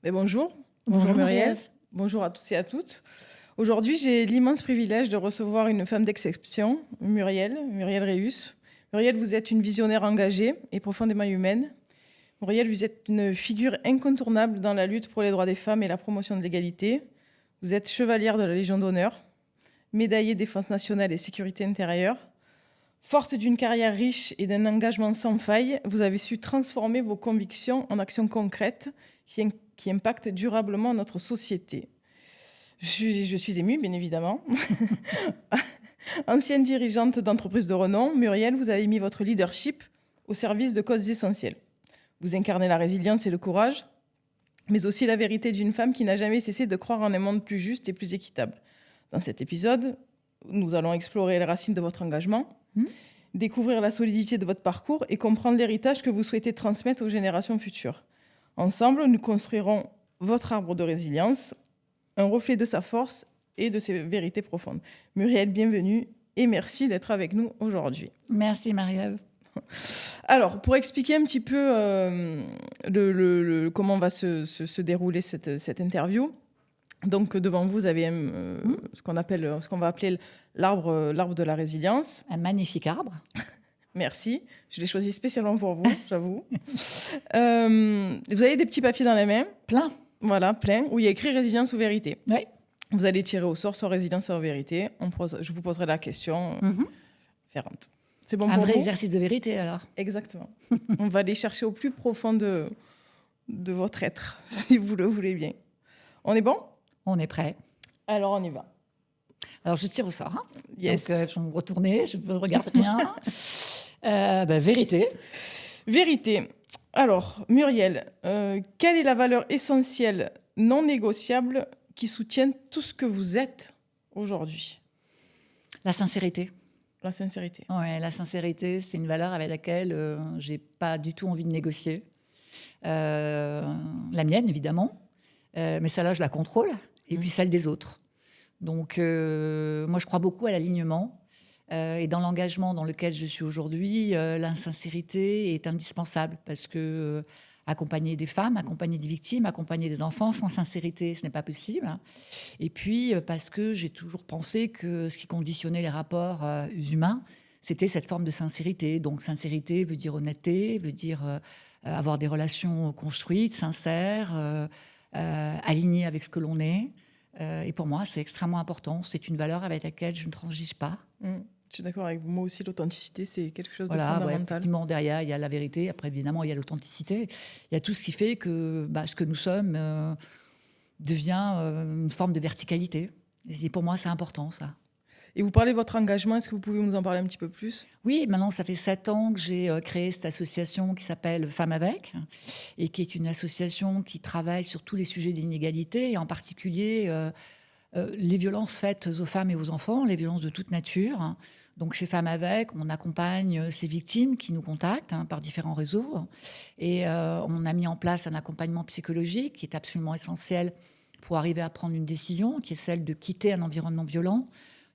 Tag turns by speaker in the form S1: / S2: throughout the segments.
S1: Et bonjour.
S2: Bonjour
S1: Muriel.
S2: Marie-Ève.
S1: Bonjour à tous et à toutes. Aujourd'hui, j'ai l'immense privilège de recevoir une femme d'exception, Muriel Reus. Muriel, vous êtes une visionnaire engagée et profondément humaine. Muriel, vous êtes une figure incontournable dans la lutte pour les droits des femmes et la promotion de l'égalité. Vous êtes chevalière de la Légion d'honneur, médaillée défense nationale et sécurité intérieure. Forte d'une carrière riche et d'un engagement sans faille, vous avez su transformer vos convictions en actions concrètes qui impactent durablement notre société. Je suis émue, bien évidemment. Ancienne dirigeante d'entreprise de renom, Muriel, vous avez mis votre leadership au service de causes essentielles. Vous incarnez la résilience et le courage, mais aussi la vérité d'une femme qui n'a jamais cessé de croire en un monde plus juste et plus équitable. Dans cet épisode, nous allons explorer les racines de votre engagement, découvrir la solidité de votre parcours et comprendre l'héritage que vous souhaitez transmettre aux générations futures. Ensemble, nous construirons votre arbre de résilience, un reflet de sa force et de ses vérités profondes. Muriel, bienvenue et merci d'être avec nous aujourd'hui.
S2: Merci Marie-Ève.
S1: Alors, pour expliquer un petit peu comment va se dérouler cette interview, donc devant vous avez ce qu'on va appeler l'arbre de la résilience.
S2: Un magnifique arbre.
S1: Merci, je l'ai choisi spécialement pour vous, j'avoue. Vous avez des petits papiers dans les mains.
S2: Plein.
S1: Voilà, plein, où il y a écrit résilience ou vérité.
S2: Oui.
S1: Vous allez tirer au sort soit résilience, soit vérité. Je vous poserai la question différente. C'est bon
S2: Un
S1: pour
S2: vrai
S1: vous?
S2: exercice de vérité alors.
S1: Exactement. On va aller chercher au plus profond de votre être, si vous le voulez bien. On est bon?
S2: On est prêt.
S1: Alors on y va.
S2: Alors je tire au sort. Hein.
S1: Yes.
S2: Donc je vais me retourner, je ne regarde rien. Vérité.
S1: Vérité. Alors, Muriel, quelle est la valeur essentielle non négociable qui soutienne tout ce que vous êtes aujourd'hui?
S2: La sincérité.
S1: La sincérité.
S2: Ouais, la sincérité, c'est une valeur avec laquelle j'ai pas du tout envie de négocier. La mienne, évidemment. Mais celle-là, je la contrôle. Et puis celle des autres. Donc, moi, je crois beaucoup à l'alignement. Et dans l'engagement dans lequel je suis aujourd'hui, la sincérité est indispensable parce que accompagner des femmes, accompagner des victimes, accompagner des enfants sans sincérité, ce n'est pas possible. Et puis parce que j'ai toujours pensé que ce qui conditionnait les rapports humains, c'était cette forme de sincérité. Donc sincérité veut dire honnêteté, veut dire avoir des relations construites, sincères, alignées avec ce que l'on est. Et pour moi, c'est extrêmement important. C'est une valeur avec laquelle je ne transige pas.
S1: Je suis d'accord avec vous. Moi aussi, l'authenticité, c'est quelque chose de
S2: Voilà,
S1: fondamental.
S2: effectivement, derrière, il y a la vérité. Après, évidemment, il y a l'authenticité. Il y a tout ce qui fait que ce que nous sommes devient une forme de verticalité. Et pour moi, c'est important, ça.
S1: Et vous parlez de votre engagement. Est-ce que vous pouvez nous en parler un petit peu plus?
S2: Oui, maintenant, ça fait 7 ans que j'ai créé cette association qui s'appelle Femmes avec, et qui est une association qui travaille sur tous les sujets d'inégalité, et en particulier les violences faites aux femmes et aux enfants, les violences de toute nature. Donc chez Femmes avec, on accompagne ces victimes qui nous contactent par différents réseaux. Et on a mis en place un accompagnement psychologique qui est absolument essentiel pour arriver à prendre une décision, qui est celle de quitter un environnement violent,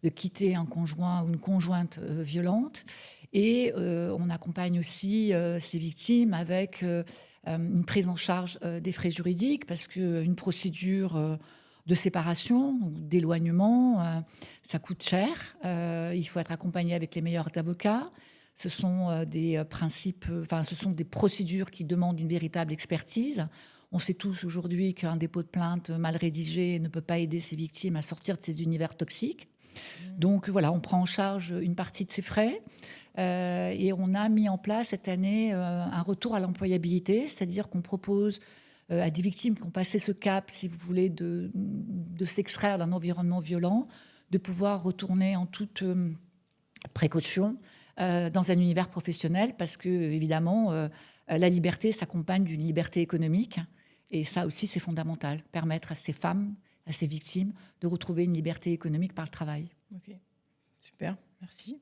S2: de quitter un conjoint ou une conjointe violente. Et on accompagne aussi ces victimes avec une prise en charge des frais juridiques, parce qu'une procédure de séparation ou d'éloignement, ça coûte cher. Il faut être accompagné avec les meilleurs avocats. Ce sont des principes, ce sont des procédures qui demandent une véritable expertise. On sait tous aujourd'hui qu'un dépôt de plainte mal rédigé ne peut pas aider ces victimes à sortir de ces univers toxiques. Donc voilà, on prend en charge une partie de ces frais. Et on a mis en place cette année un retour à l'employabilité, c'est-à-dire qu'on propose à des victimes qui ont passé ce cap, si vous voulez, de s'extraire d'un environnement violent, de pouvoir retourner en toute précaution dans un univers professionnel, parce que, évidemment, la liberté s'accompagne d'une liberté économique. Et ça aussi, c'est fondamental, permettre à ces femmes, à ces victimes, de retrouver une liberté économique par le travail.
S1: Ok, super, merci.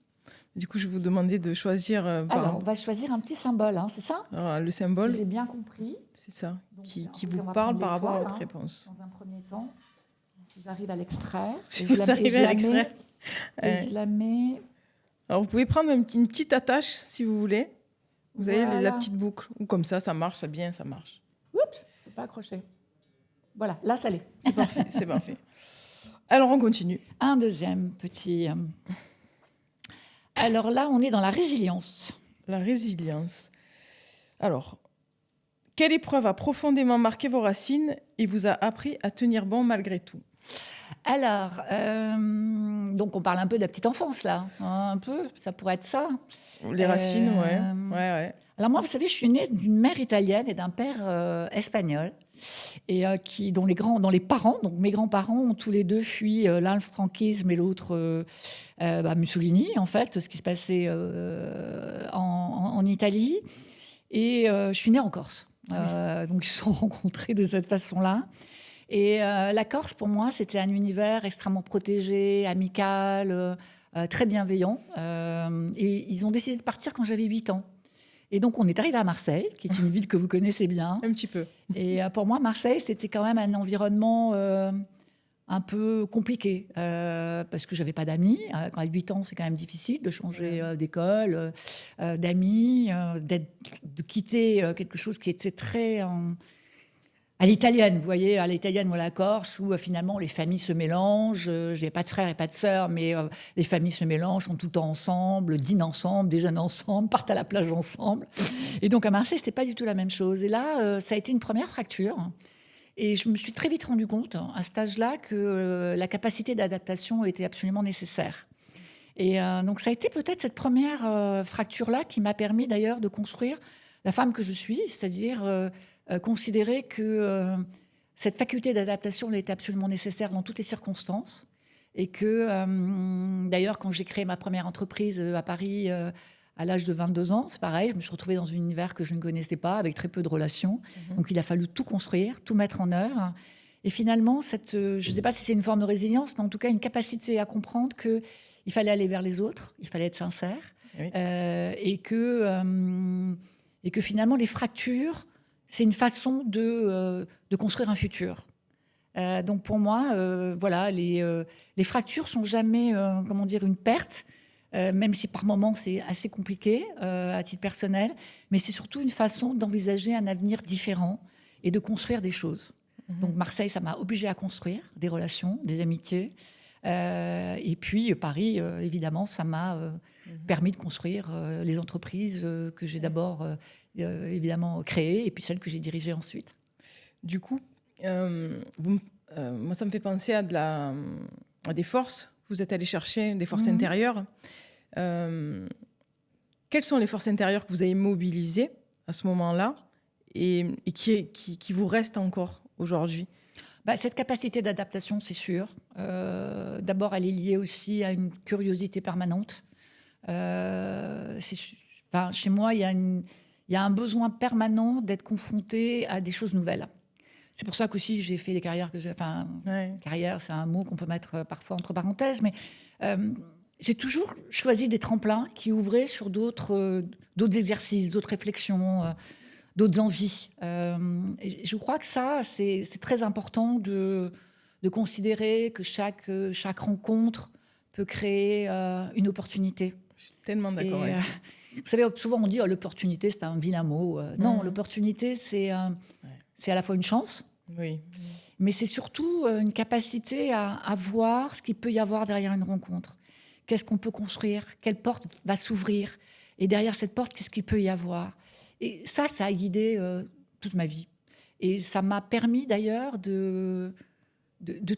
S1: Du coup, je vais vous demander de choisir...
S2: Alors, on va choisir un petit symbole, hein, c'est ça?
S1: Alors, le symbole,
S2: si j'ai bien compris.
S1: C'est ça,
S2: Donc,
S1: qui
S2: on
S1: vous
S2: va
S1: parle
S2: prendre
S1: par rapport à
S2: l'étoile,
S1: votre réponse.
S2: Dans un premier temps, si j'arrive à l'extraire.
S1: Si vous arrivez à l'extraire.
S2: Et je la mets...
S1: Alors, vous pouvez prendre une petite attache, si vous voulez. Vous avez la
S2: Voilà.
S1: petite boucle. Ou comme ça marche, ça marche.
S2: Oups, c'est pas accroché. Voilà, là, ça l'est.
S1: C'est parfait, c'est parfait. Alors, on continue.
S2: Un deuxième petit... Alors là, on est dans la résilience.
S1: La résilience. Alors, quelle épreuve a profondément marqué vos racines et vous a appris à tenir bon malgré tout?
S2: Alors, donc on parle un peu de la petite enfance, là. Un peu, ça pourrait être ça.
S1: Les racines, ouais.
S2: Alors moi, vous savez, je suis née d'une mère italienne et d'un père espagnol, et dont les parents, donc mes grands-parents, ont tous les deux fui l'un le franquisme et l'autre Mussolini, en fait, ce qui se passait en Italie. Et je suis née en Corse. Donc ils se sont rencontrés de cette façon-là. Et la Corse, pour moi, c'était un univers extrêmement protégé, amical, très bienveillant. Et ils ont décidé de partir quand j'avais 8 ans. Et donc, on est arrivé à Marseille, qui est une ville que vous connaissez bien.
S1: Un petit peu.
S2: Et pour moi, Marseille, c'était quand même un environnement un peu compliqué, parce que j'avais pas d'amis. Quand à 8 ans, c'est quand même difficile de changer d'école, d'amis, de quitter quelque chose qui était très... à l'italienne, vous voyez, à l'italienne ou à la Corse, où finalement les familles se mélangent. J'ai pas de frères et pas de sœurs, mais les familles se mélangent, sont tout le temps ensemble, dînent ensemble, déjeunent ensemble, partent à la plage ensemble. Et donc à Marseille, c'était pas du tout la même chose. Et là, ça a été une première fracture. Et je me suis très vite rendu compte, à cet âge-là, que la capacité d'adaptation était absolument nécessaire. Et donc ça a été peut-être cette première fracture-là qui m'a permis d'ailleurs de construire la femme que je suis, c'est-à-dire... considérer que cette faculté d'adaptation était absolument nécessaire dans toutes les circonstances et que, d'ailleurs, quand j'ai créé ma première entreprise à Paris à l'âge de 22 ans, c'est pareil, je me suis retrouvée dans un univers que je ne connaissais pas, avec très peu de relations. Donc, il a fallu tout construire, tout mettre en œuvre. Et finalement, je ne sais pas si c'est une forme de résilience, mais en tout cas, une capacité à comprendre qu'il fallait aller vers les autres, il fallait être sincère,
S1: Oui.
S2: et que finalement, les fractures... c'est une façon de construire un futur. Donc pour moi, voilà, les fractures sont jamais, comment dire, une perte, même si par moments c'est assez compliqué à titre personnel, mais c'est surtout une façon d'envisager un avenir différent et de construire des choses. Donc Marseille, ça m'a obligée à construire des relations, des amitiés. Et puis Paris, évidemment, ça m'a permis de construire les entreprises que j'ai d'abord évidemment créées et puis celles que j'ai dirigées ensuite.
S1: Du coup, moi, ça me fait penser à des forces. Vous êtes allé chercher des forces intérieures. Quelles sont les forces intérieures que vous avez mobilisées à ce moment-là et qui vous restent encore aujourd'hui?
S2: Cette capacité d'adaptation, c'est sûr. D'abord, elle est liée aussi à une curiosité permanente. Chez moi, il y a un besoin permanent d'être confronté à des choses nouvelles. C'est pour ça qu'aussi j'ai fait les carrières que j'ai... Carrière, c'est un mot qu'on peut mettre parfois entre parenthèses, mais j'ai toujours choisi des tremplins qui ouvraient sur d'autres exercices, d'autres réflexions, d'autres envies. Et je crois que ça, c'est très important de considérer que chaque rencontre peut créer une opportunité.
S1: Je suis tellement d'accord avec ça.
S2: Vous savez, souvent on dit l'opportunité, c'est un vilain mot. Non, l'opportunité, c'est à la fois une chance,
S1: oui,
S2: mais c'est surtout une capacité à voir ce qu'il peut y avoir derrière une rencontre. Qu'est-ce qu'on peut construire? Quelle porte va s'ouvrir? Et derrière cette porte, qu'est-ce qu'il peut y avoir? Et ça a guidé toute ma vie. Et ça m'a permis d'ailleurs de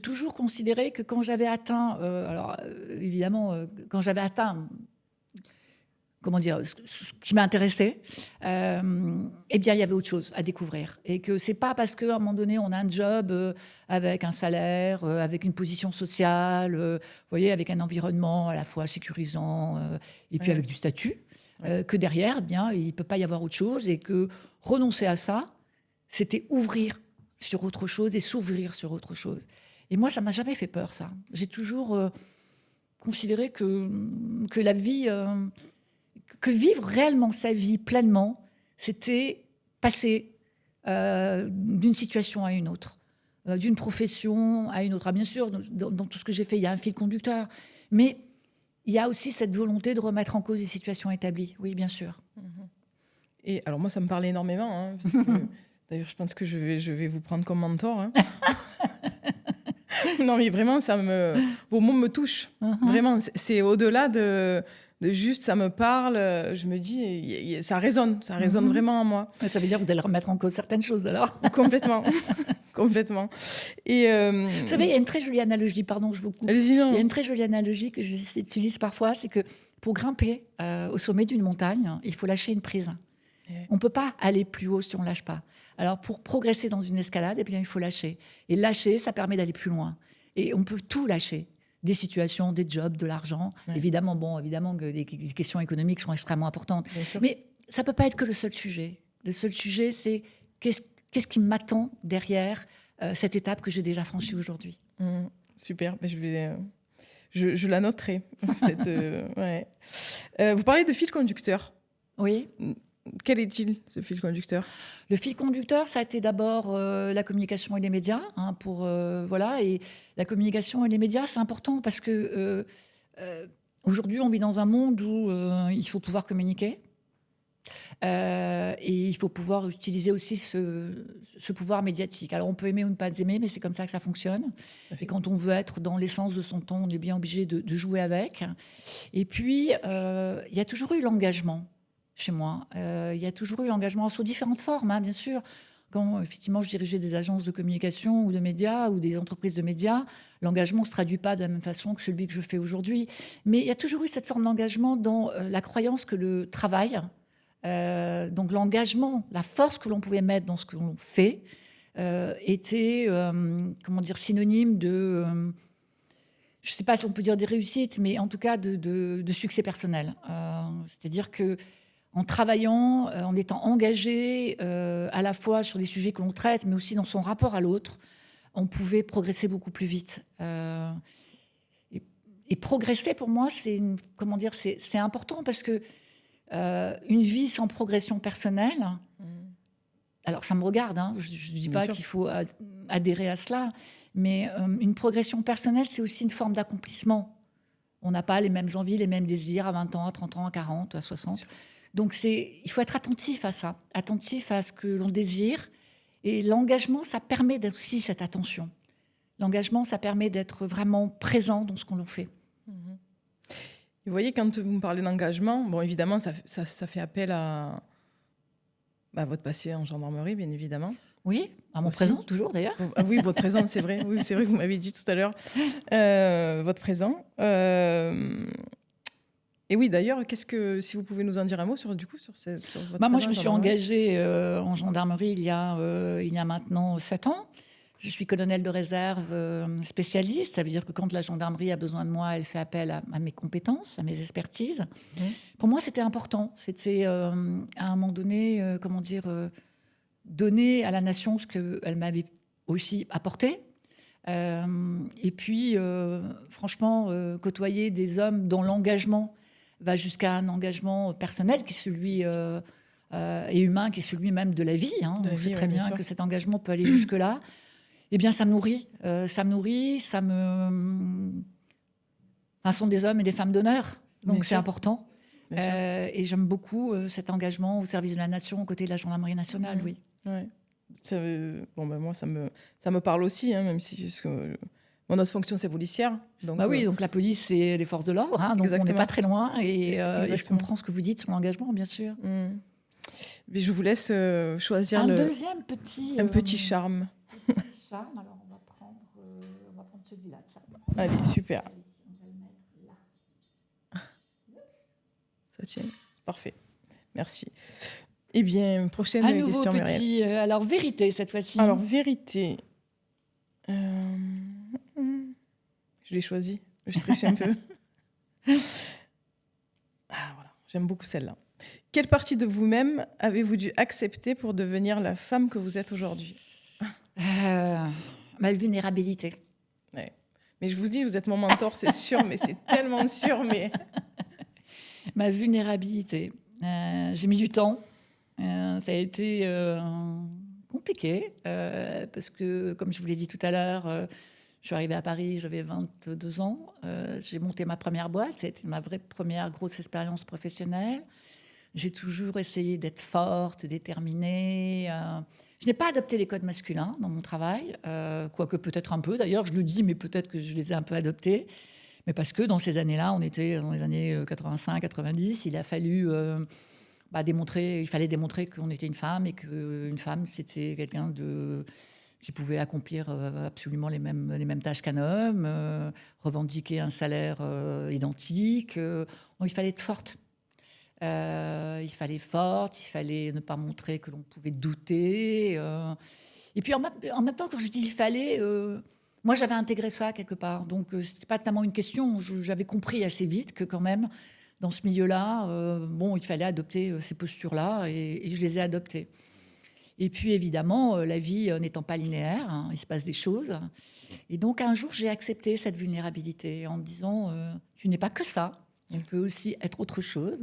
S2: toujours considérer que quand j'avais atteint, quand j'avais atteint, comment dire, ce qui m'intéressait, eh bien, il y avait autre chose à découvrir. Et que c'est pas parce qu'à un moment donné, on a un job avec un salaire, avec une position sociale, vous voyez, avec un environnement à la fois sécurisant et puis avec du statut, que derrière, eh bien, il ne peut pas y avoir autre chose et que renoncer à ça, c'était ouvrir sur autre chose et s'ouvrir sur autre chose. Et moi, ça ne m'a jamais fait peur, ça. J'ai toujours considéré que la vie, que vivre réellement sa vie pleinement, c'était passer d'une situation à une autre, d'une profession à une autre. Ah, bien sûr, dans tout ce que j'ai fait, il y a un fil conducteur, mais il y a aussi cette volonté de remettre en cause des situations établies. Oui, bien sûr.
S1: Et alors moi, ça me parlait énormément, parce que D'ailleurs, je pense que je vais vous prendre comme mentor. Hein. Non, mais vraiment, vos mots me touchent. Vraiment, c'est au-delà de juste ça me parle. Je me dis, ça résonne vraiment en moi.
S2: Ça veut dire que vous allez remettre en cause certaines choses alors.
S1: Complètement. Complètement. Et
S2: vous savez, il y a une très jolie analogie, pardon, je vous coupe.
S1: allez-y, non.
S2: Il y a une très jolie analogie que j'utilise parfois, c'est que pour grimper au sommet d'une montagne, il faut lâcher une prise. On ne peut pas aller plus haut si on ne lâche pas. Alors, pour progresser dans une escalade, eh bien, il faut lâcher. Et lâcher, ça permet d'aller plus loin. Et on peut tout lâcher. Des situations, des jobs, de l'argent. Ouais. Évidemment que des questions économiques sont extrêmement importantes. Mais ça ne peut pas être que le seul sujet. Le seul sujet, c'est qu'est-ce qui m'attend derrière cette étape que j'ai déjà franchie aujourd'hui.
S1: Super. Je la noterai. Ouais. Vous parlez de fil conducteur.
S2: Oui.
S1: Quel est-il, ce fil conducteur ?
S2: Le fil conducteur, ça a été d'abord la communication et les médias. Voilà. Et la communication et les médias, c'est important parce que aujourd'hui, on vit dans un monde où il faut pouvoir communiquer. Et il faut pouvoir utiliser aussi ce pouvoir médiatique. Alors, on peut aimer ou ne pas aimer, mais c'est comme ça que ça fonctionne. Et quand on veut être dans l'essence de son temps, on est bien obligé de jouer avec. Et puis, il y a toujours eu l'engagement. Chez moi, il y a toujours eu l'engagement sous différentes formes, hein, bien sûr. Quand effectivement je dirigeais des agences de communication ou de médias ou des entreprises de médias, l'engagement ne se traduit pas de la même façon que celui que je fais aujourd'hui. Mais il y a toujours eu cette forme d'engagement dans la croyance que le travail, donc l'engagement, la force que l'on pouvait mettre dans ce que l'on fait, était synonyme de... je ne sais pas si on peut dire des réussites, mais en tout cas de succès personnel. C'est-à-dire que en travaillant, en étant engagé à la fois sur les sujets que l'on traite, mais aussi dans son rapport à l'autre, on pouvait progresser beaucoup plus vite. Et progresser, pour moi, c'est important parce que une vie sans progression personnelle, alors ça me regarde, hein, je ne dis pas qu'il faut adhérer à cela, mais une progression personnelle, c'est aussi une forme d'accomplissement. On n'a pas les mêmes envies, les mêmes désirs à 20 ans, à 30 ans, à 40, à 60. Donc, il faut être attentif à ça, attentif à ce que l'on désire. Et l'engagement, ça permet aussi cette attention. L'engagement, ça permet d'être vraiment présent dans ce qu'on fait.
S1: Vous voyez, quand vous me parlez d'engagement, bon, évidemment, ça fait appel à votre passé en gendarmerie, bien évidemment.
S2: Oui, à mon présent, toujours d'ailleurs.
S1: Oui, votre présent, c'est vrai. Oui, c'est vrai que vous m'avez dit tout à l'heure. Votre présent. Et oui, d'ailleurs, si vous pouvez nous en dire un mot sur votre présent.
S2: Moi, je me suis engagée en gendarmerie il y a maintenant 7 ans. Je suis colonel de réserve spécialiste. Ça veut dire que quand la gendarmerie a besoin de moi, elle fait appel à mes compétences, à mes expertises. Pour moi, c'était important. C'était à un moment donné, donner à la nation ce qu'elle m'avait aussi apporté. Et puis, franchement, côtoyer des hommes dont l'engagement va jusqu'à un engagement personnel qui est celui et humain, qui est celui même de la vie. Hein. On sait très bien que cet engagement peut aller jusque-là. Eh bien, ça me nourrit. Ce sont des hommes et des femmes d'honneur. Donc, c'est important. Et j'aime beaucoup cet engagement au service de la nation aux côtés de la gendarmerie nationale, oui.
S1: Ouais. Moi, ça me parle aussi, hein, même si notre fonction, c'est policière. Donc,
S2: donc la police, c'est les forces de l'ordre. Hein, donc, on n'est pas très loin. Et je comprends ce que vous dites sur l'engagement, bien sûr.
S1: Mais je vous laisse choisir
S2: un petit
S1: charme.
S2: Alors, on va prendre celui-là.
S1: Allez, super.
S2: Allez, on va le mettre là.
S1: Ça tient, c'est parfait. Merci. Eh bien, prochaine question, Muriel.
S2: Alors, vérité, cette fois-ci.
S1: Alors, vérité. Je l'ai choisi. Je triche un peu. Voilà. J'aime beaucoup celle-là. Quelle partie de vous-même avez-vous dû accepter pour devenir la femme que vous êtes aujourd'hui ?
S2: Ma vulnérabilité.
S1: Ouais. Mais je vous dis, vous êtes mon mentor, c'est sûr, mais c'est tellement sûr. Mais
S2: ma vulnérabilité. J'ai mis du temps. Ça a été compliqué parce que, comme je vous l'ai dit tout à l'heure, je suis arrivée à Paris, j'avais 22 ans. J'ai monté ma première boîte. C'était ma vraie première grosse expérience professionnelle. J'ai toujours essayé d'être forte, déterminée. Je n'ai pas adopté les codes masculins dans mon travail, quoique peut-être un peu. D'ailleurs, je le dis, mais peut-être que je les ai un peu adoptés. Mais parce que dans ces années-là, on était dans les années 85-90, il a fallu il fallait démontrer qu'on était une femme et qu'une femme, c'était quelqu'un qui pouvait accomplir absolument les mêmes tâches qu'un homme, revendiquer un salaire identique. Il fallait être forte. Il fallait ne pas montrer que l'on pouvait douter. Et puis en même temps, quand je dis il fallait, moi j'avais intégré ça quelque part. Donc c'était pas tellement une question. J'avais compris assez vite que quand même, dans ce milieu-là, il fallait adopter ces postures-là et je les ai adoptées. Et puis évidemment, la vie n'étant pas linéaire, hein, il se passe des choses. Et donc un jour, j'ai accepté cette vulnérabilité en me disant tu n'es pas que ça, tu peux aussi être autre chose.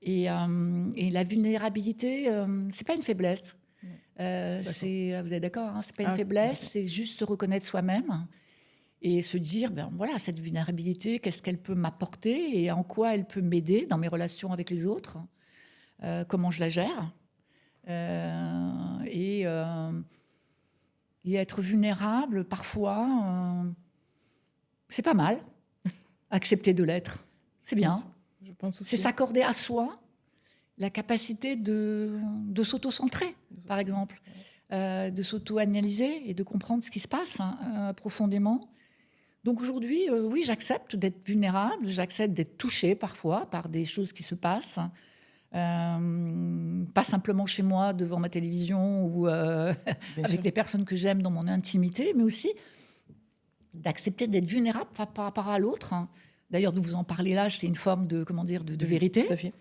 S2: Et la vulnérabilité, c'est pas une faiblesse. Vous êtes d'accord, hein, c'est pas une faiblesse, c'est juste se reconnaître soi-même et se dire, voilà, cette vulnérabilité, qu'est-ce qu'elle peut m'apporter et en quoi elle peut m'aider dans mes relations avec les autres, comment je la gère. Et être vulnérable, parfois, c'est pas mal. Accepter de l'être, c'est bien.
S1: Je pense aussi.
S2: C'est s'accorder à soi la capacité de s'auto-centrer, par exemple, de s'auto-analyser et de comprendre ce qui se passe profondément. Donc aujourd'hui, oui, j'accepte d'être vulnérable, j'accepte d'être touchée parfois par des choses qui se passent. Pas simplement chez moi devant ma télévision ou avec les personnes que j'aime dans mon intimité, mais aussi d'accepter d'être vulnérable par rapport à l'autre. D'ailleurs, de vous en parler là, c'est une forme de vérité.
S1: Tout à fait.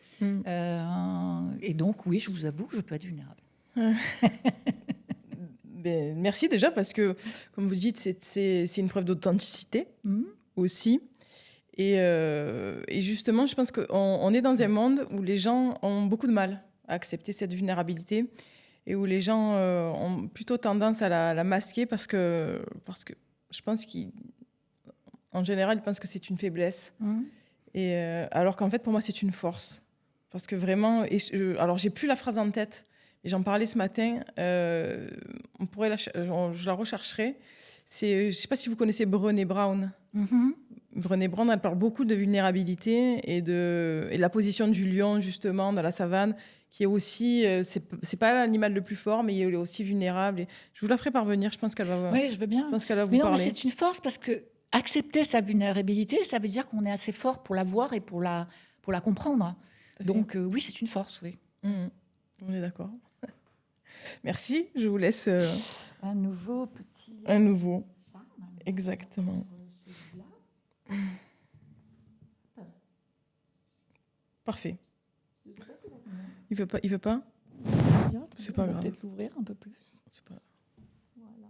S2: Et donc, oui, je vous avoue que je peux être vulnérable.
S1: Merci déjà parce que, comme vous dites, c'est une preuve d'authenticité aussi. Et justement, je pense qu'on est dans un monde où les gens ont beaucoup de mal à accepter cette vulnérabilité et où les gens ont plutôt tendance à la masquer parce que je pense qu'en général, ils pensent que c'est une faiblesse. Et, alors qu'en fait, pour moi, c'est une force. Parce que vraiment... alors, j'ai plus la phrase en tête, mais j'en parlais ce matin. Je la rechercherai. Je ne sais pas si vous connaissez Brené Brown. Brené Brown, elle parle beaucoup de vulnérabilité et de la position du lion, justement, dans la savane, qui est aussi... c'est pas l'animal le plus fort, mais il est aussi vulnérable. Et je vous la ferai parvenir. Je pense qu'elle va...
S2: Oui, je veux bien.
S1: Je pense qu'elle va vous
S2: mais non,
S1: parler.
S2: Mais c'est une force parce que accepter sa vulnérabilité, ça veut dire qu'on est assez fort pour la voir et pour la comprendre. Donc oui, c'est une force, oui.
S1: On est d'accord. Merci, je vous laisse...
S2: Un nouveau petit...
S1: Un nouveau, exactement. Parfait. Il veut pas C'est pas grave.
S2: Peut-être l'ouvrir un peu plus.
S1: C'est pas...
S2: Voilà.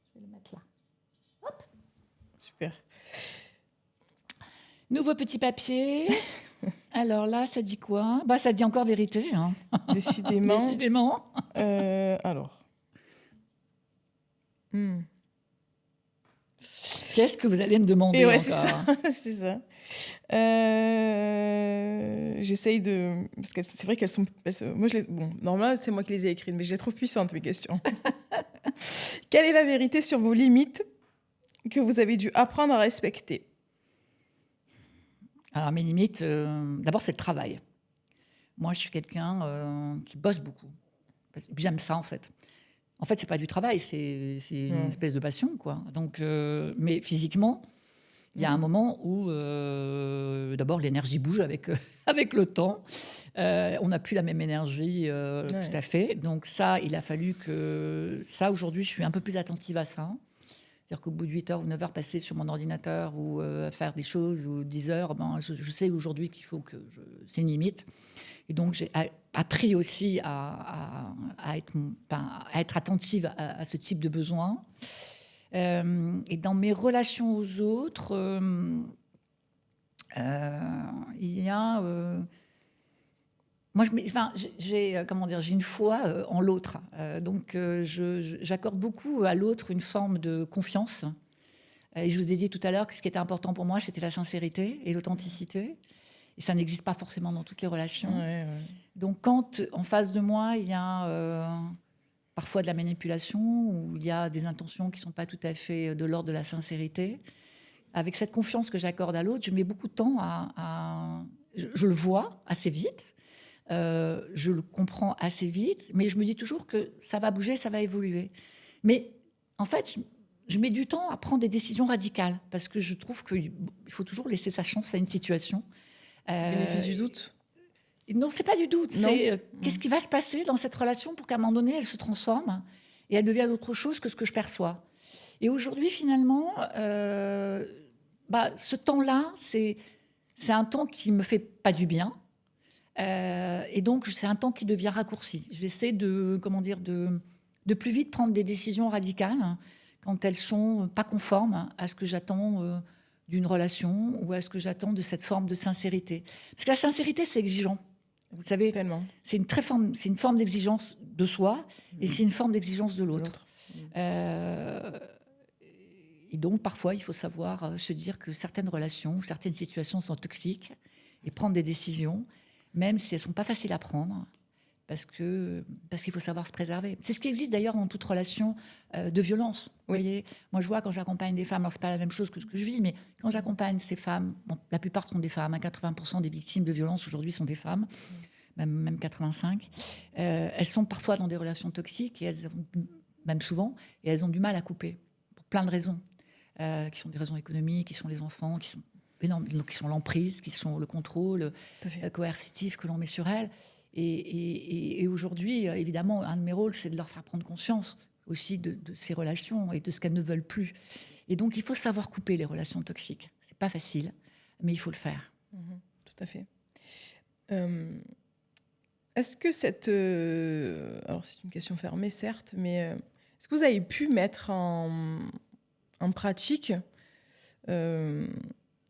S2: Je vais le mettre là. Hop.
S1: Super.
S2: Nouveau petit papier. Alors là, ça dit quoi ? Ça dit encore vérité. Hein.
S1: Décidément.
S2: Décidément.
S1: Alors.
S2: Qu'est-ce que vous allez me demander
S1: encore ?
S2: C'est ça.
S1: C'est ça. J'essaye de... Parce que c'est vrai qu'elles sont... Moi, normalement, c'est moi qui les ai écrites, mais je les trouve puissantes, mes questions. Quelle est la vérité sur vos limites que vous avez dû apprendre à respecter ?
S2: Alors, mes limites, d'abord, c'est le travail. Moi, je suis quelqu'un qui bosse beaucoup. J'aime ça, en fait. En fait, c'est pas du travail, c'est une espèce de passion, quoi. Donc, mais physiquement, il y a un moment où, d'abord, l'énergie bouge avec le temps. On n'a plus la même énergie tout à fait. Donc ça, il a fallu que... Ça, aujourd'hui, je suis un peu plus attentive à ça. C'est-à-dire qu'au bout de 8 heures ou 9 heures passées sur mon ordinateur ou à faire des choses, ou 10 heures, je sais aujourd'hui qu'il faut que c'est une limite. Et donc, j'ai appris aussi à être attentive à ce type de besoin. Et dans mes relations aux autres, il y a... moi, j'ai une foi en l'autre. Donc, j'accorde beaucoup à l'autre une forme de confiance. Et je vous ai dit tout à l'heure que ce qui était important pour moi, c'était la sincérité et l'authenticité. Et ça n'existe pas forcément dans toutes les relations. Donc, quand en face de moi, il y a parfois de la manipulation, où il y a des intentions qui ne sont pas tout à fait de l'ordre de la sincérité. Avec cette confiance que j'accorde à l'autre, je mets beaucoup de temps je le vois assez vite, je le comprends assez vite, mais je me dis toujours que ça va bouger, ça va évoluer. Mais en fait, je mets du temps à prendre des décisions radicales, parce que je trouve qu'il faut toujours laisser sa chance à une situation.
S1: Bénéfice du doute?
S2: Non, c'est pas du doute.
S1: Non.
S2: C'est qu'est-ce qui va se passer dans cette relation pour qu'à un moment donné, elle se transforme et elle devienne autre chose que ce que je perçois. Et aujourd'hui, finalement, ce temps-là, c'est un temps qui me fait pas du bien. Et donc, c'est un temps qui devient raccourci. J'essaie de plus vite prendre des décisions radicales quand elles sont pas conformes à ce que j'attends d'une relation ou à ce que j'attends de cette forme de sincérité. Parce que la sincérité, c'est exigeant. Vous savez,
S1: Tellement.
S2: c'est une forme d'exigence de soi et c'est une forme d'exigence de l'autre. Et donc, parfois, il faut savoir se dire que certaines relations ou certaines situations sont toxiques et prendre des décisions, même si elles ne sont pas faciles à prendre, parce qu'il faut savoir se préserver. C'est ce qui existe d'ailleurs dans toute relation de violence. Vous voyez, moi, je vois quand j'accompagne des femmes, alors ce n'est pas la même chose que ce que je vis, mais quand j'accompagne ces femmes, bon, la plupart sont des femmes, 80% des victimes de violence aujourd'hui sont des femmes, même 85. Elles sont parfois dans des relations toxiques, et même souvent, et elles ont du mal à couper, pour plein de raisons, qui sont des raisons économiques, qui sont les enfants, qui sont énormes, qui sont l'emprise, qui sont le contrôle coercitif que l'on met sur elles. Et aujourd'hui, évidemment, un de mes rôles, c'est de leur faire prendre conscience aussi de ces relations et de ce qu'elles ne veulent plus. Et donc, il faut savoir couper les relations toxiques. C'est pas facile, mais il faut le faire.
S1: Tout à fait. Est-ce que alors c'est une question fermée, certes, mais est-ce que vous avez pu mettre en pratique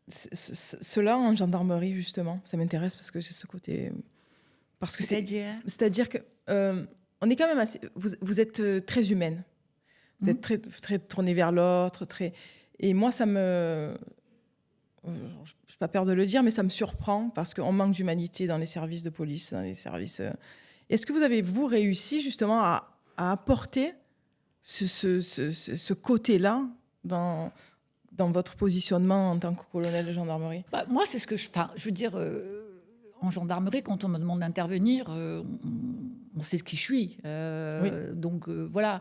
S1: cela en gendarmerie, justement? Ça m'intéresse parce que j'ai ce côté... Parce que c'est-à-dire que on est quand même assez... Vous êtes très humaine. Vous êtes très, très tournée vers l'autre. Et moi, ça me... Je n'ai pas peur de le dire, mais ça me surprend parce qu'on manque d'humanité dans les services de police, dans les services... Est-ce que vous avez, vous, réussi justement à apporter ce côté-là dans votre positionnement en tant que colonel de gendarmerie?
S2: Moi, c'est ce que je veux dire... En gendarmerie, quand on me demande d'intervenir, on sait qui je suis.
S1: Oui.
S2: Donc voilà,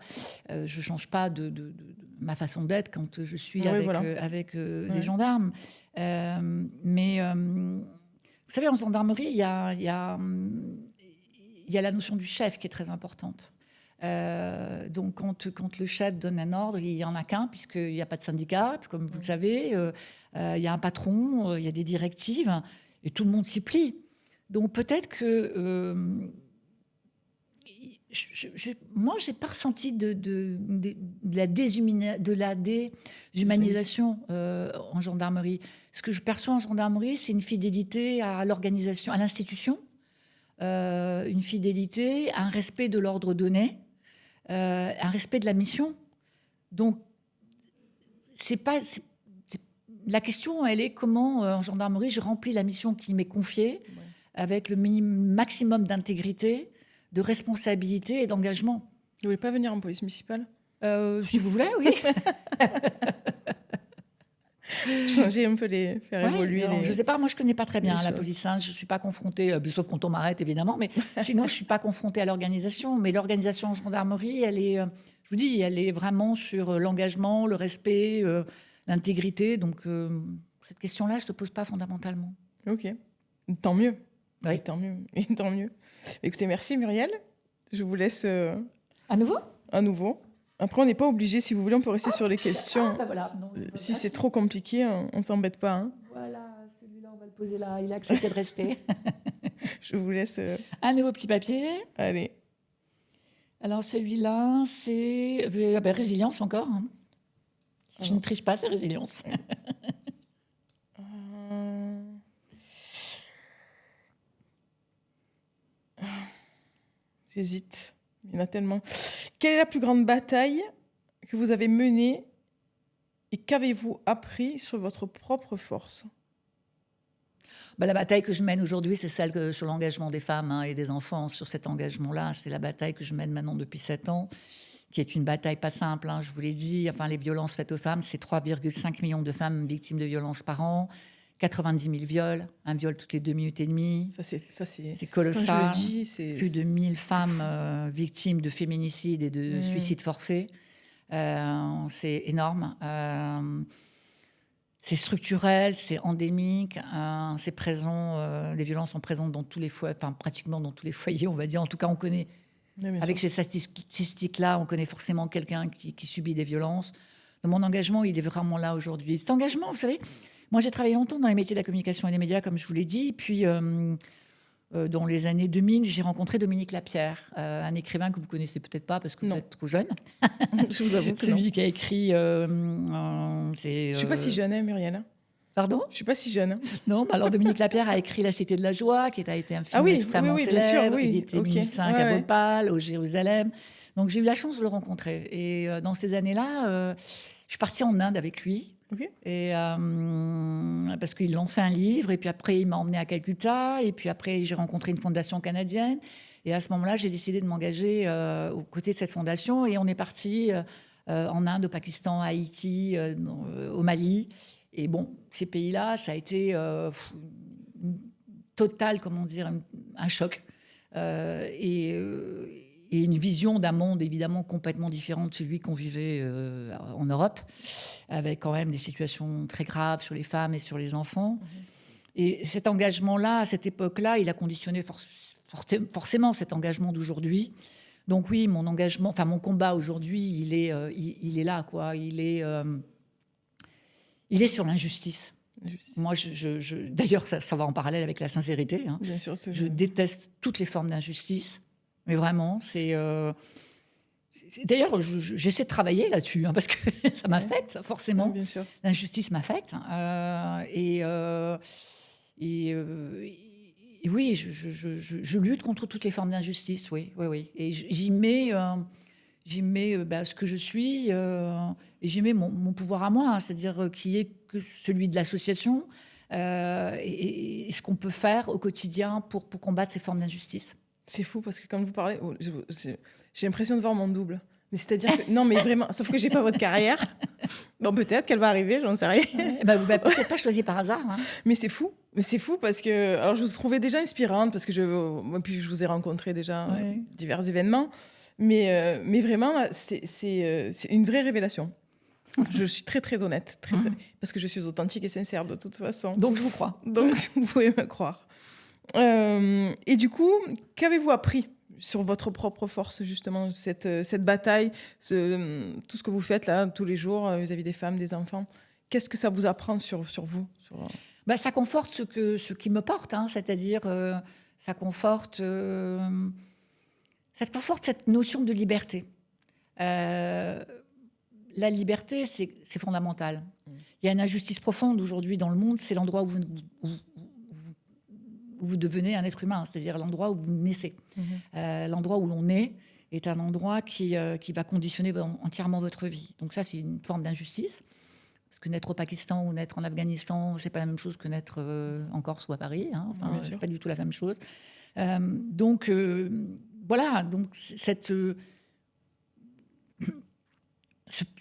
S2: je ne change pas de ma façon d'être quand je suis avec les gendarmes. Mais vous savez, en gendarmerie, il y a la notion du chef qui est très importante. Donc quand le chef donne un ordre, il n'y en a qu'un, puisqu'il n'y a pas de syndicat, comme vous le savez. Il y a un patron, il y a des directives, et tout le monde s'y plie. Donc peut-être que moi, j'ai pas ressenti de la déshumanisation en gendarmerie. Ce que je perçois en gendarmerie, c'est une fidélité à l'organisation, à l'institution, une fidélité, un respect de l'ordre donné, un respect de la mission. Donc la question, elle est comment, en gendarmerie, je remplis la mission qui m'est confiée avec le maximum d'intégrité, de responsabilité et d'engagement.
S1: Vous voulez pas venir en police municipale?
S2: Si vous voulez, oui.
S1: Changer un peu faire évoluer les...
S2: Je sais pas, moi je connais pas très bien la police. Je suis pas confrontée, sauf quand on m'arrête évidemment, mais sinon je suis pas confrontée à l'organisation. Mais l'organisation en gendarmerie, elle est, je vous dis, elle est vraiment sur l'engagement, le respect, l'intégrité. Donc cette question-là, elle se pose pas fondamentalement.
S1: Ok, tant mieux.
S2: Oui.
S1: Tant mieux. Tant mieux. Écoutez, merci Muriel. Je vous laisse...
S2: À nouveau.
S1: Après, on n'est pas obligé. Si vous voulez, on peut rester sur les questions.
S2: Voilà. Non,
S1: si c'est trop compliqué, on ne s'embête pas. Hein.
S2: Voilà, celui-là, on va le poser là. Il a accepté de rester.
S1: Je vous laisse...
S2: Un nouveau petit papier.
S1: Allez.
S2: Alors, celui-là, c'est... résilience encore. Hein. Si je ne triche pas, c'est résilience.
S1: J'hésite. Il y en a tellement. Quelle est la plus grande bataille que vous avez menée et qu'avez-vous appris sur votre propre force?
S2: La bataille que je mène aujourd'hui, c'est celle sur l'engagement des femmes et des enfants. Sur cet engagement-là, c'est la bataille que je mène maintenant depuis 7 ans, qui est une bataille pas simple, je vous l'ai dit. Enfin, les violences faites aux femmes, c'est 3,5 millions de femmes victimes de violences par an, 90 000 viols, un viol toutes les 2 minutes et demie.
S1: C'est
S2: colossal.
S1: Quand je le dis, c'est
S2: plus de 1000 femmes victimes de féminicide et de suicide forcé. C'est énorme. C'est structurel, c'est endémique, c'est présent. Les violences sont présentes dans tous les foyers, enfin pratiquement dans tous les foyers, on va dire. En tout cas, on connaît, avec ces statistiques-là, on connaît forcément quelqu'un qui subit des violences. Donc, mon engagement, il est vraiment là aujourd'hui. Cet engagement, vous savez, moi j'ai travaillé longtemps dans les métiers de la communication et des médias, comme je vous l'ai dit. Puis, dans les années 2000, j'ai rencontré Dominique Lapierre, un écrivain que vous connaissez peut-être pas parce que vous êtes trop jeune.
S1: Je vous avoue que
S2: c'est lui qui a écrit.
S1: Je suis pas si jeune, Muriel.
S2: Pardon ?
S1: Je suis pas si jeune.
S2: Non, alors Dominique Lapierre a écrit La Cité de la Joie, qui a été un film extrêmement célèbre. Bien sûr, il était minuit 5 à Bhopal, au Jérusalem. Donc j'ai eu la chance de le rencontrer. Et dans ces années-là, je suis partie en Inde avec lui. Et parce qu'il lançait un livre, et puis après il m'a emmenée à Calcutta, et puis après j'ai rencontré une fondation canadienne, et à ce moment-là j'ai décidé de m'engager aux côtés de cette fondation, et on est parti en Inde, au Pakistan, à Haïti, au Mali. Et bon, ces pays-là, ça a été total, comment dire, un choc, et une vision d'un monde évidemment complètement différent de celui qu'on vivait en Europe, avec quand même des situations très graves sur les femmes et sur les enfants. Et cet engagement-là, à cette époque-là, il a conditionné forcément cet engagement d'aujourd'hui. Donc oui, mon engagement, enfin mon combat aujourd'hui, il est là, quoi. Il est sur l'injustice. Moi, d'ailleurs, ça va en parallèle avec la sincérité.
S1: Bien sûr,
S2: je déteste toutes les formes d'injustice. Mais vraiment, d'ailleurs, j'essaie de travailler là-dessus, parce que ça m'affecte, forcément.
S1: Bien sûr.
S2: L'injustice m'affecte. Et oui, je lutte contre toutes les formes d'injustice, oui. Et j'y mets ce que je suis, et j'y mets mon pouvoir à moi, c'est-à-dire qui est que celui de l'association, et ce qu'on peut faire au quotidien pour combattre ces formes d'injustice.
S1: C'est fou parce que quand vous parlez, j'ai l'impression de voir mon double. Mais c'est-à-dire que non, mais vraiment, sauf que j'ai pas votre carrière. Bon, peut-être qu'elle va arriver, j'en sais rien.
S2: Vous n'avez peut-être pas choisi par hasard.
S1: Mais c'est fou parce que alors je vous trouvais déjà inspirante parce que puis je vous ai rencontré déjà divers événements. Mais vraiment, c'est une vraie révélation. Je suis très très honnête, très, parce que je suis authentique et sincère de toute façon.
S2: Donc je vous crois.
S1: Donc vous pouvez me croire. Et du coup, qu'avez-vous appris sur votre propre force, justement, cette bataille, tout ce que vous faites là tous les jours vis-à-vis des femmes, des enfants? Qu'est-ce que ça vous apprend sur vous
S2: Ça conforte ce qui me porte, c'est-à-dire ça conforte cette notion de liberté. La liberté, c'est fondamental. Il y a une injustice profonde aujourd'hui dans le monde, c'est l'endroit où vous devenez un être humain, c'est-à-dire l'endroit où vous naissez. L'endroit où l'on est un endroit qui va conditionner entièrement votre vie. Donc ça, c'est une forme d'injustice. Parce que naître au Pakistan ou naître en Afghanistan, c'est pas la même chose que naître en Corse ou à Paris. C'est pas du tout la même chose. Donc voilà. Donc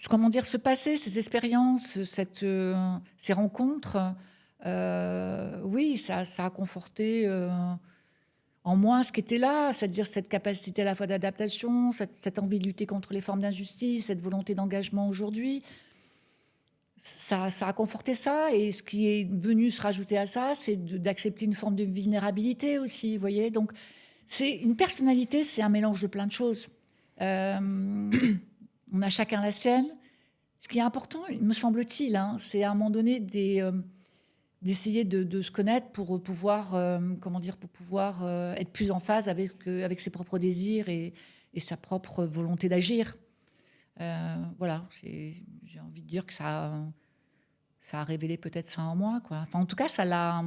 S2: comment dire, ce passé, ces expériences, ces rencontres. Oui, ça a conforté en moi ce qui était là, c'est-à-dire cette capacité à la fois d'adaptation, cette envie de lutter contre les formes d'injustice, cette volonté d'engagement aujourd'hui. Ça a conforté ça, et ce qui est venu se rajouter à ça, c'est d'accepter une forme de vulnérabilité aussi, vous voyez. Donc, une personnalité, c'est un mélange de plein de choses. On a chacun la sienne. Ce qui est important, me semble-t-il, c'est à un moment donné d'essayer de se connaître pour pouvoir, être plus en phase avec ses propres désirs et sa propre volonté d'agir. Voilà, j'ai envie de dire que ça a révélé peut-être ça en moi, quoi. Enfin, en tout cas, ça l'a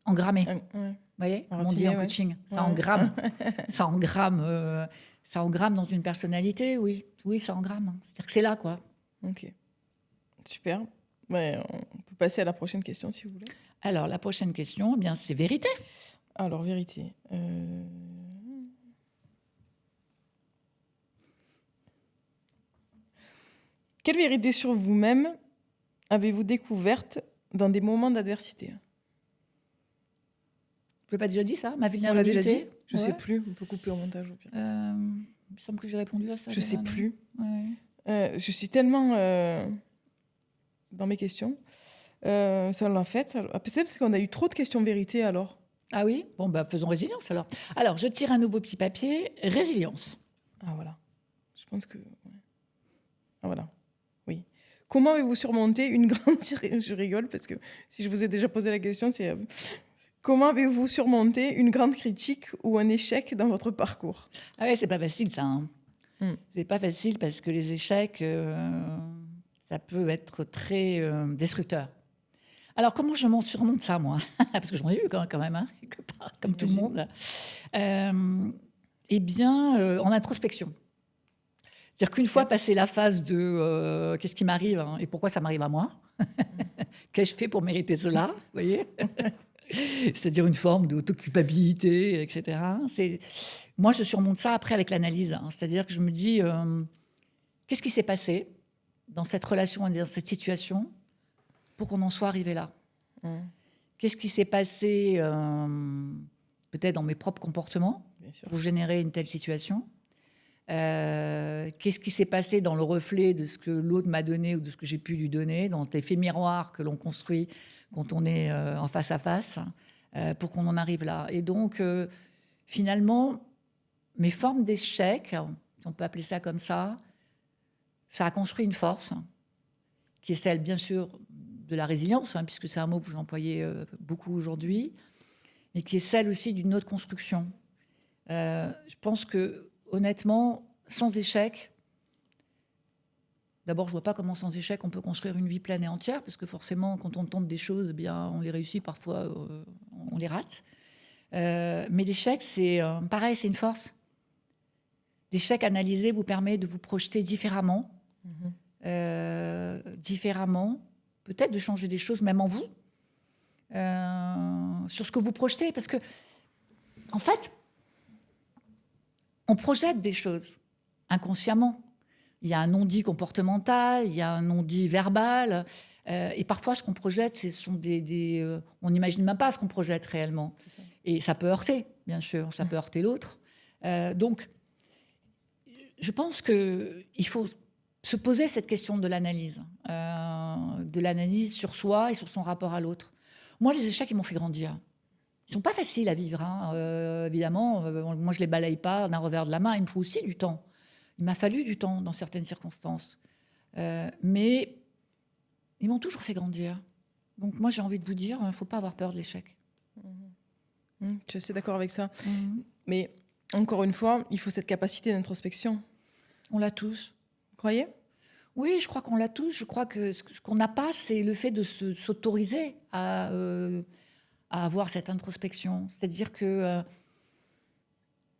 S2: engrammé. Vous voyez, comme on dit en coaching, ça engramme. Ça engramme dans une personnalité, oui, ça engramme. C'est-à-dire que c'est là, quoi.
S1: Ok, super. On peut passer à la prochaine question, si vous voulez.
S2: Alors, la prochaine question, eh bien, c'est vérité.
S1: Alors, vérité. Quelle vérité sur vous-même avez-vous découverte dans des moments d'adversité?
S2: Je l'ai pas déjà dit ça, ma
S1: On l'a
S2: vulnérabilité.
S1: déjà dit? Je
S2: Ouais.
S1: sais plus. On peut couper au montage au pire.
S2: Il me semble que j'ai répondu à ça.
S1: Je sais
S2: déjà, non
S1: plus.
S2: Ouais.
S1: Je suis tellement dans mes questions. Ça l'a fait. Peut-être parce qu'on a eu trop de questions vérité alors.
S2: Ah oui? Bon, bah, faisons résilience alors. Alors, je tire un nouveau petit papier. Résilience.
S1: Ah voilà. Je pense que. Ouais. Ah voilà. Oui. Comment avez-vous surmonté une grande. Je rigole parce que si je vous ai déjà posé la question, c'est. Comment avez-vous surmonté une grande critique ou un échec dans votre parcours?
S2: Ah ouais, c'est pas facile ça. Hein. C'est pas facile parce que les échecs, ça peut être très destructeur. Alors, comment je m'en surmonte ça, moi? Parce que j'en ai eu quand même, hein, quelque part, comme tout le monde. Eh bien, en introspection. C'est-à-dire qu'une fois passé la phase de qu'est-ce qui m'arrive hein, et pourquoi ça m'arrive à moi, qu'ai-je fait pour mériter cela, vous voyez? C'est-à-dire une forme d'autoculpabilité, etc. Moi, je surmonte ça après avec l'analyse. Hein. C'est-à-dire que je me dis, qu'est-ce qui s'est passé dans cette relation, dans cette situation, pour qu'on en soit arrivé là? Qu'est-ce qui s'est passé peut-être dans mes propres comportements pour générer une telle situation? Qu'est-ce qui s'est passé dans le reflet de ce que l'autre m'a donné ou de ce que j'ai pu lui donner, dans l'effet miroir que l'on construit quand on est en face à face, pour qu'on en arrive là. Et donc, finalement, mes formes d'échec, si on peut appeler ça comme ça a construit une force qui est celle, bien sûr, de la résilience, hein, puisque c'est un mot que vous employez beaucoup aujourd'hui, mais qui est celle aussi d'une autre construction. Je pense que, honnêtement, sans échec, d'abord, je ne vois pas comment sans échec on peut construire une vie pleine et entière, parce que forcément, quand on tente des choses, eh bien, on les réussit, parfois on les rate. Mais l'échec, c'est pareil, c'est une force. L'échec analysé vous permet de vous projeter différemment, peut-être de changer des choses même en vous, sur ce que vous projetez, parce que, en fait, on projette des choses inconsciemment. Il y a un non-dit comportemental, il y a un non-dit verbal. Et parfois, ce qu'on projette, ce sont on n'imagine même pas ce qu'on projette réellement. Et ça peut heurter, bien sûr. Ça peut heurter l'autre. Donc, je pense qu'il faut se poser cette question de l'analyse sur soi et sur son rapport à l'autre. Moi, les échecs, ils m'ont fait grandir. Ils ne sont pas faciles à vivre, hein. Évidemment. Moi, je ne les balaye pas d'un revers de la main. Il me faut aussi du temps. Il m'a fallu du temps dans certaines circonstances. Mais ils m'ont toujours fait grandir. Donc moi, j'ai envie de vous dire, il ne faut pas avoir peur de l'échec.
S1: Je suis assez d'accord avec ça. Mais encore une fois, il faut cette capacité d'introspection.
S2: On l'a tous.
S1: Vous croyez?
S2: Oui, je crois qu'on l'a tous. Je crois que ce qu'on n'a pas, c'est le fait de s'autoriser à avoir cette introspection. C'est-à-dire que...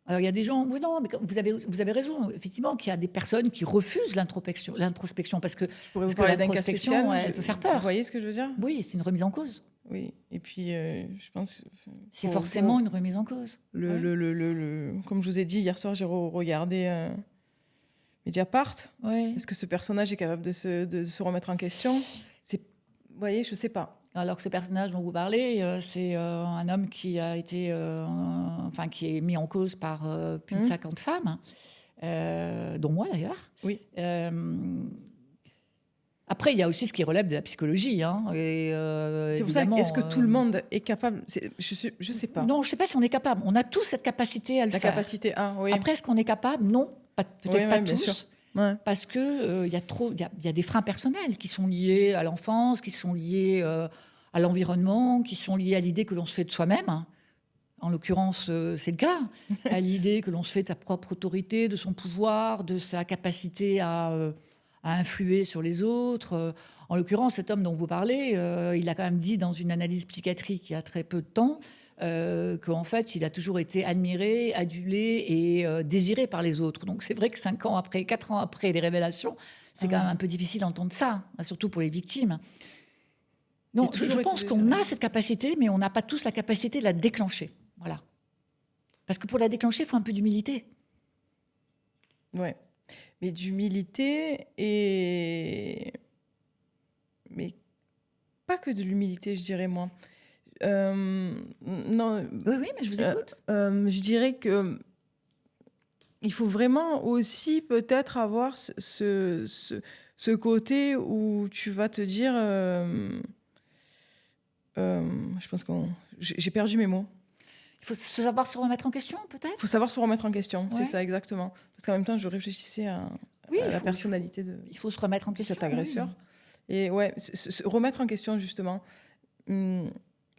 S2: Alors, il y a des gens, oui, non, mais vous avez raison, effectivement, qu'il y a des personnes qui refusent l'introspection parce que l'introspection, elle peut faire peur.
S1: Vous voyez ce que je veux dire?
S2: Oui, c'est une remise en cause.
S1: Oui, et puis je pense...
S2: C'est forcément une remise en cause.
S1: Comme je vous ai dit, hier soir, j'ai regardé Mediapart.
S2: Ouais.
S1: Est-ce que ce personnage est capable de se remettre en question? Vous voyez, je ne sais pas.
S2: Alors que ce personnage dont vous parlez, c'est un homme qui a été, qui est mis en cause par plus de 50 femmes, dont moi d'ailleurs.
S1: Oui.
S2: Après, il y a aussi ce qui relève de la psychologie. Hein,
S1: c'est pour ça. Est-ce que tout le monde est capable? Je ne sais pas.
S2: Non, je ne sais pas si on est capable. On a tous cette capacité à le faire.
S1: La capacité, oui.
S2: Après, est-ce qu'on est capable? Non, peut-être pas tous.
S1: Sûr.
S2: Ouais. Parce que il y a des freins personnels qui sont liés à l'enfance, qui sont liés à l'environnement, qui sont liés à l'idée que l'on se fait de soi-même. En l'occurrence, c'est le cas. À l'idée que l'on se fait de sa propre autorité, de son pouvoir, de sa capacité à influer sur les autres. En l'occurrence, cet homme dont vous parlez, il a quand même dit dans une analyse psychiatrique il y a très peu de temps qu'en fait, il a toujours été admiré, adulé et désiré par les autres. Donc c'est vrai que 4 ans après les révélations, c'est quand même un peu difficile d'entendre ça, surtout pour les victimes. Non,
S1: J'ai
S2: je
S1: toujours
S2: pense
S1: été
S2: qu'on a
S1: sereine.
S2: cette capacité, mais on n'a pas tous la capacité de la déclencher. Voilà. Parce que pour la déclencher, il faut un peu d'humilité.
S1: Ouais. Mais d'humilité et... Mais pas que de l'humilité, je dirais, moi. Non,
S2: Oui, oui, mais je vous écoute.
S1: je dirais que il faut vraiment aussi peut-être avoir ce côté où tu vas te dire... je pense qu'on... J'ai perdu mes mots.
S2: Il faut savoir se remettre en question,
S1: Il
S2: peut-être.
S1: faut savoir se remettre en question, c'est
S2: Ouais.
S1: ça exactement. Parce qu'en même temps, je réfléchissais à
S2: Oui,
S1: la personnalité
S2: il faut se remettre en
S1: de
S2: question.
S1: cet agresseur.
S2: Oui.
S1: Et ouais, se remettre en question, justement. Mais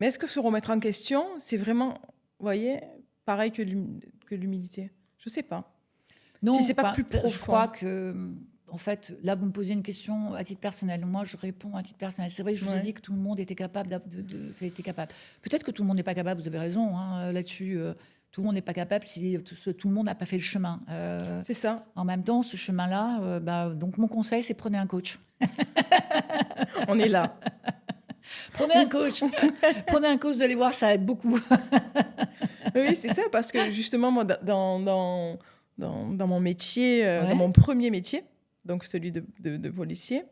S1: est-ce que se remettre en question, c'est vraiment, vous voyez, pareil que l'humilité? Je sais pas.
S2: Non,
S1: Si c'est pas
S2: enfin,
S1: plus profond.
S2: je crois que, en fait, là, vous me posez une question à titre personnel. Moi, je réponds à titre personnel. C'est vrai que je vous ai
S1: Ouais.
S2: dit que tout le monde était capable était capable. Peut-être que tout le monde n'est pas capable, vous avez raison là-dessus. Tout le monde n'est pas capable si tout le monde n'a pas fait le chemin.
S1: C'est ça.
S2: En même temps, ce chemin-là, donc mon conseil, c'est prenez un coach.
S1: On est là.
S2: Prenez un coach. Prenez un coach, vous allez voir, ça aide beaucoup.
S1: Oui, c'est ça, parce que justement, moi, dans mon métier,
S2: Ouais.
S1: dans mon premier métier, donc celui de policière,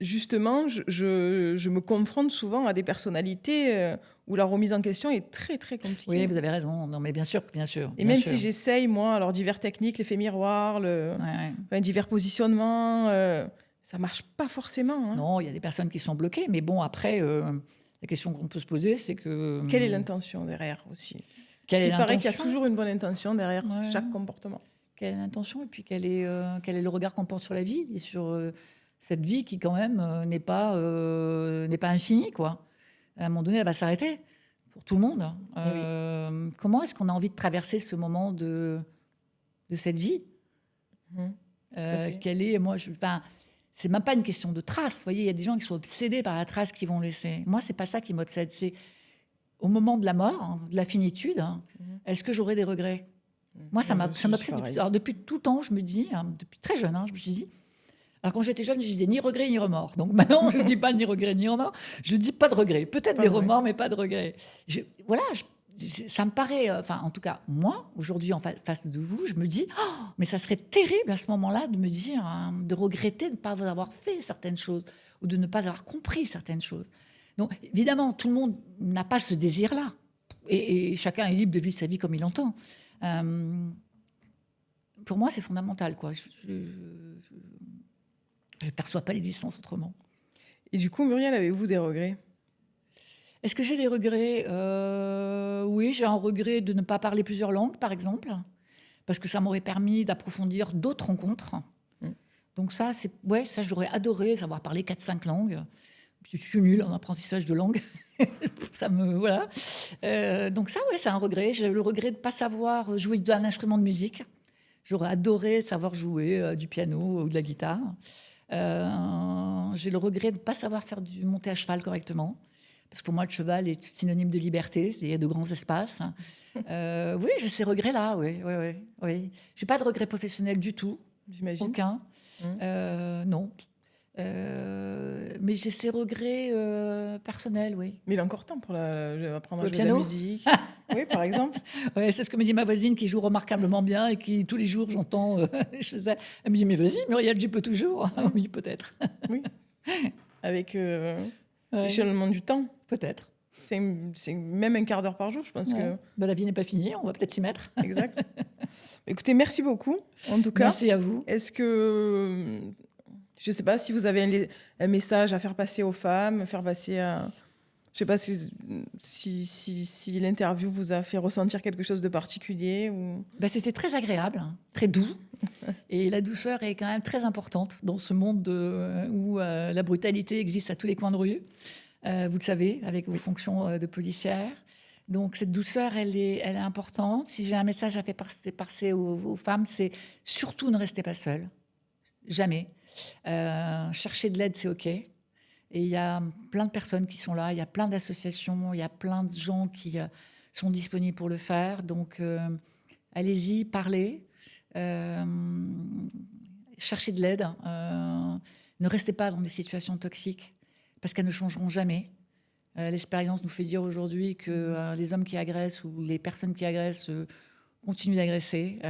S1: justement, je me confronte souvent à des personnalités où la remise en question est très, très compliquée.
S2: Oui, vous avez raison. Non, mais bien sûr, bien sûr.
S1: Et
S2: bien
S1: même
S2: sûr.
S1: si j'essaye, moi, alors divers techniques, l'effet miroir,
S2: Ouais, ouais.
S1: enfin, divers positionnements, ça marche pas forcément. Hein.
S2: Non, il y a des personnes qui sont bloquées, mais bon, après, la question qu'on peut se poser, c'est que...
S1: Quelle est l'intention derrière aussi?
S2: Quelle
S1: Parce
S2: est
S1: qu'il paraît qu'il y a
S2: l'intention
S1: toujours une bonne intention derrière
S2: Ouais.
S1: chaque comportement.
S2: Quelle est l'intention et puis quel est le regard qu'on porte sur la vie et sur cette vie qui, quand même, n'est pas infinie, quoi. À un moment donné, elle va s'arrêter pour tout le monde.
S1: oui.
S2: Comment est-ce qu'on a envie de traverser ce moment de cette vie
S1: Tout à fait.
S2: Quelle est, moi, c'est même pas une question de trace. Vous voyez, il y a des gens qui sont obsédés par la trace qu'ils vont laisser. Moi, c'est pas ça qui m'obsède. C'est au moment de la mort, de la finitude, est-ce que j'aurai des regrets? Moi, ça m'obsède depuis tout le temps. Je me dis, depuis très jeune, je me suis dit. Alors, quand j'étais jeune, je disais ni regret ni remords. Donc maintenant, je ne dis pas ni regret ni remords. Je dis pas de regrets. Peut-être des remords, mais pas de regrets. Ça me paraît. En tout cas, moi, aujourd'hui, en face de vous, je me dis, mais ça serait terrible à ce moment-là de me dire, de regretter de ne pas avoir fait certaines choses ou de ne pas avoir compris certaines choses. Donc, évidemment, tout le monde n'a pas ce désir-là. Et chacun est libre de vivre sa vie comme il l'entend. Pour moi, c'est fondamental, quoi. Je ne perçois pas l'existence autrement.
S1: Et du coup, Muriel, avez-vous des regrets?
S2: Est-ce que j'ai des regrets? Oui, j'ai un regret de ne pas parler plusieurs langues, par exemple, parce que ça m'aurait permis d'approfondir d'autres rencontres. Donc ça, ça, j'aurais adoré savoir parler 4-5 langues. Je suis nulle en apprentissage de langue. Ça me... Voilà. Donc ça, ouais, c'est un regret. J'ai le regret de ne pas savoir jouer d'un instrument de musique. J'aurais adoré savoir jouer du piano ou de la guitare. J'ai le regret de ne pas savoir faire du monter à cheval correctement. Parce que pour moi, le cheval est synonyme de liberté. Il y a de grands espaces. Oui, j'ai ces regrets-là. Oui. Je n'ai pas de regrets professionnels du tout.
S1: J'imagine.
S2: Aucun. Non. Mais j'ai ces regrets personnels, oui.
S1: Mais il est encore temps pour apprendre à
S2: Le
S1: jouer
S2: piano
S1: de la musique. Oui, par exemple.
S2: Ouais, c'est ce que me dit ma voisine qui joue remarquablement bien et qui, tous les jours, j'entends chez elle. Elle me dit, mais vas-y, Muriel, tu peux toujours. Oui, peut-être.
S1: Oui. Avec
S2: Ouais.
S1: l'échelonnement du temps.
S2: Peut-être.
S1: C'est même un quart d'heure par jour, je pense que...
S2: Ben, la vie n'est pas finie, on va peut-être s'y mettre.
S1: Exact. Écoutez, merci beaucoup, en tout cas.
S2: Merci à vous.
S1: Est-ce que... Je ne sais pas si vous avez un message à faire passer aux femmes, faire passer à... Je ne sais pas si l'interview vous a fait ressentir quelque chose de particulier ou...
S2: Ben, c'était très agréable, très doux. Et la douceur est quand même très importante dans ce monde où la brutalité existe à tous les coins de rue. Vous le savez, avec vos fonctions de policière. Donc cette douceur, elle est importante. Si j'ai un message à faire passer aux femmes, c'est surtout ne restez pas seules. Jamais. Chercher de l'aide, c'est OK. Et il y a plein de personnes qui sont là, il y a plein d'associations, il y a plein de gens qui sont disponibles pour le faire. Donc allez-y, parlez. Cherchez de l'aide. Ne restez pas dans des situations toxiques parce qu'elles ne changeront jamais. L'expérience nous fait dire aujourd'hui que les hommes qui agressent ou les personnes qui agressent continuent d'agresser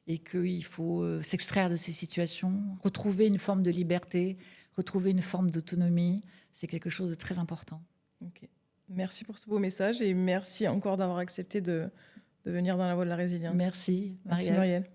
S2: et qu'il faut s'extraire de ces situations, retrouver une forme de liberté, retrouver une forme d'autonomie. C'est quelque chose de très important.
S1: Ok. Merci pour ce beau message et merci encore d'avoir accepté de venir dans la Voie de la Résilience.
S2: Merci,
S1: Merci
S2: Marielle.
S1: Muriel.